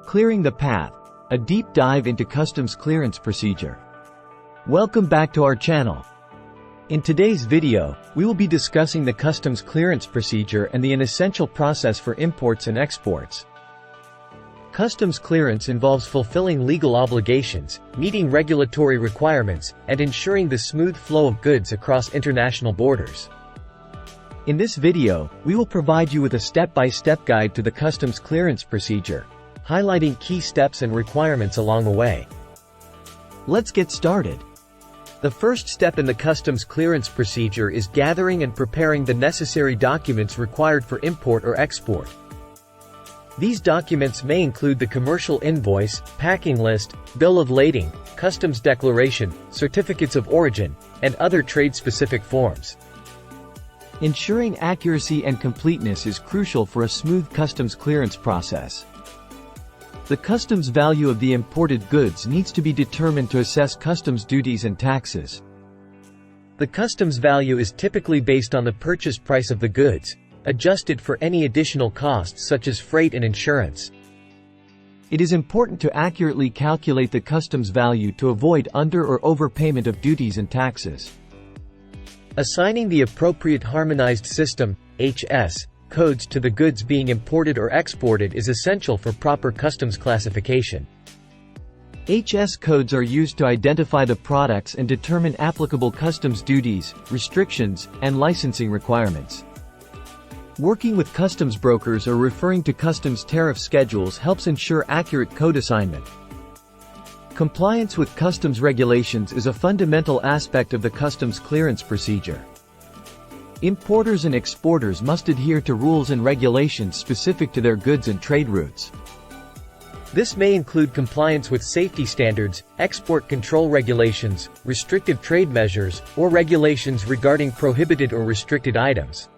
Clearing the path, a deep dive into customs clearance procedure. Welcome back to our channel. In today's video, we will be discussing the customs clearance procedure and an essential process for imports and exports. Customs clearance involves fulfilling legal obligations, meeting regulatory requirements, and ensuring the smooth flow of goods across international borders. In this video, we will provide you with a step-by-step guide to the customs clearance procedure, highlighting key steps and requirements along the way. Let's get started. The first step in the customs clearance procedure is gathering and preparing the necessary documents required for import or export. These documents may include the commercial invoice, packing list, bill of lading, customs declaration, certificates of origin, and other trade-specific forms. Ensuring accuracy and completeness is crucial for a smooth customs clearance process. The customs value of the imported goods needs to be determined to assess customs duties and taxes. The customs value is typically based on the purchase price of the goods, adjusted for any additional costs such as freight and insurance. It is important to accurately calculate the customs value to avoid under- or overpayment of duties and taxes. Assigning the appropriate harmonized system, HS, codes to the goods being imported or exported is essential for proper customs classification. HS codes are used to identify the products and determine applicable customs duties, restrictions, and licensing requirements. Working with customs brokers or referring to customs tariff schedules helps ensure accurate code assignment. Compliance with customs regulations is a fundamental aspect of the customs clearance procedure. Importers and exporters must adhere to rules and regulations specific to their goods and trade routes. This may include compliance with safety standards, export control regulations, restrictive trade measures, or regulations regarding prohibited or restricted items.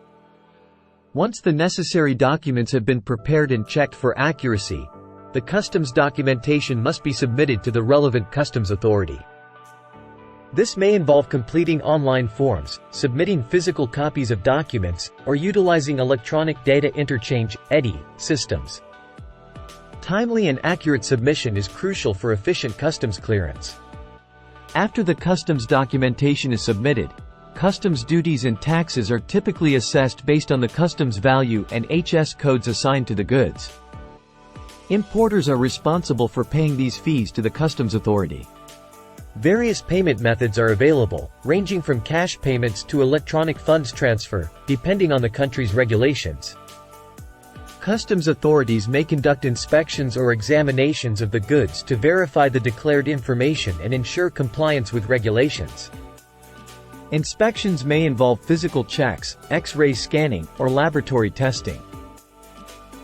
Once the necessary documents have been prepared and checked for accuracy, the customs documentation must be submitted to the relevant customs authority. This may involve completing online forms, submitting physical copies of documents, or utilizing electronic data interchange (EDI) systems. Timely and accurate submission is crucial for efficient customs clearance. After the customs documentation is submitted, customs duties and taxes are typically assessed based on the customs value and HS codes assigned to the goods. Importers are responsible for paying these fees to the customs authority. Various payment methods are available, ranging from cash payments to electronic funds transfer, depending on the country's regulations. Customs authorities may conduct inspections or examinations of the goods to verify the declared information and ensure compliance with regulations. Inspections may involve physical checks, X-ray scanning, or laboratory testing.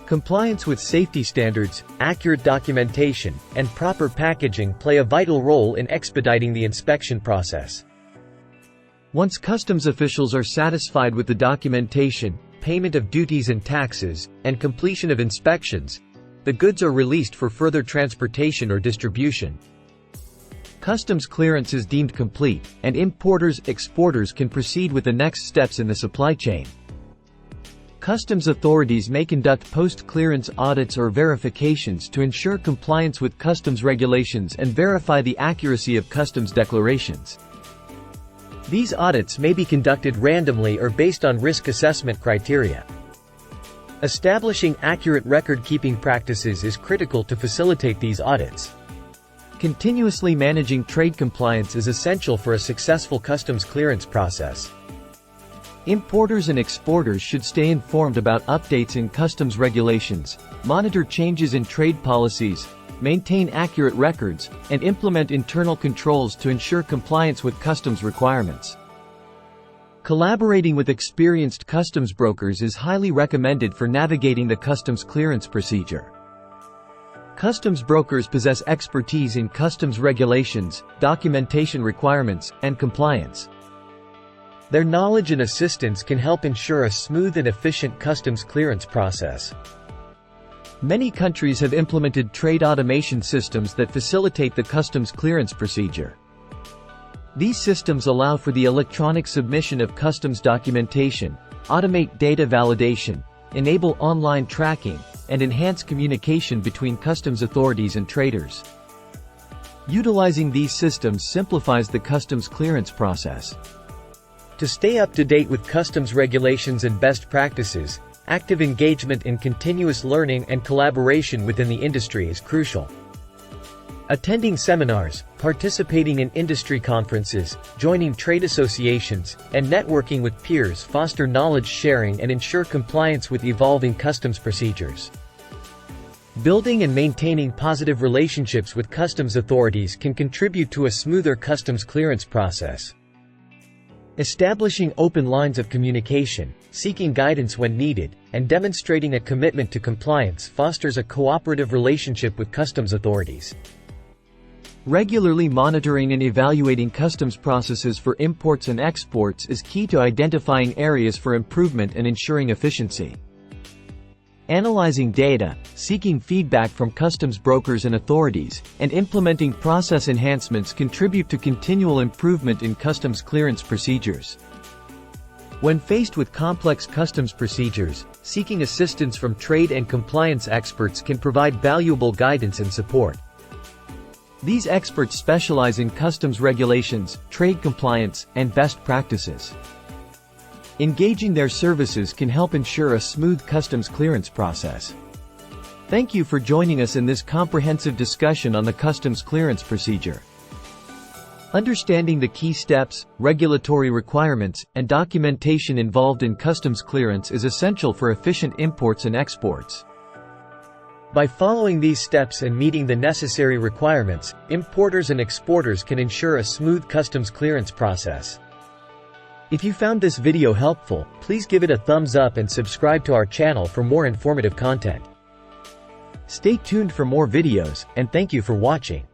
Compliance with safety standards, accurate documentation, and proper packaging play a vital role in expediting the inspection process. Once customs officials are satisfied with the documentation, payment of duties and taxes, and completion of inspections, the goods are released for further transportation or distribution. Customs clearance is deemed complete, and importers/exporters can proceed with the next steps in the supply chain. Customs authorities may conduct post-clearance audits or verifications to ensure compliance with customs regulations and verify the accuracy of customs declarations. These audits may be conducted randomly or based on risk assessment criteria. Establishing accurate record-keeping practices is critical to facilitate these audits. Continuously managing trade compliance is essential for a successful customs clearance process. Importers and exporters should stay informed about updates in customs regulations, monitor changes in trade policies, maintain accurate records, and implement internal controls to ensure compliance with customs requirements. Collaborating with experienced customs brokers is highly recommended for navigating the customs clearance procedure. Customs brokers possess expertise in customs regulations, documentation requirements, and compliance. Their knowledge and assistance can help ensure a smooth and efficient customs clearance process. Many countries have implemented trade automation systems that facilitate the customs clearance procedure. These systems allow for the electronic submission of customs documentation, automate data validation, enable online tracking, and enhance communication between customs authorities and traders. Utilizing these systems simplifies the customs clearance process. To stay up to date with customs regulations and best practices, active engagement in continuous learning and collaboration within the industry is crucial. Attending seminars, participating in industry conferences, joining trade associations, and networking with peers foster knowledge sharing and ensure compliance with evolving customs procedures. Building and maintaining positive relationships with customs authorities can contribute to a smoother customs clearance process. Establishing open lines of communication, seeking guidance when needed, and demonstrating a commitment to compliance fosters a cooperative relationship with customs authorities. Regularly monitoring and evaluating customs processes for imports and exports is key to identifying areas for improvement and ensuring efficiency. Analyzing data, seeking feedback from customs brokers and authorities, and implementing process enhancements contribute to continual improvement in customs clearance procedures. When faced with complex customs procedures, seeking assistance from trade and compliance experts can provide valuable guidance and support. These experts specialize in customs regulations, trade compliance, and best practices. Engaging their services can help ensure a smooth customs clearance process. Thank you for joining us in this comprehensive discussion on the customs clearance procedure. Understanding the key steps, regulatory requirements, and documentation involved in customs clearance is essential for efficient imports and exports. By following these steps and meeting the necessary requirements, importers and exporters can ensure a smooth customs clearance process. If you found this video helpful, please give it a thumbs up and subscribe to our channel for more informative content. Stay tuned for more videos, and thank you for watching.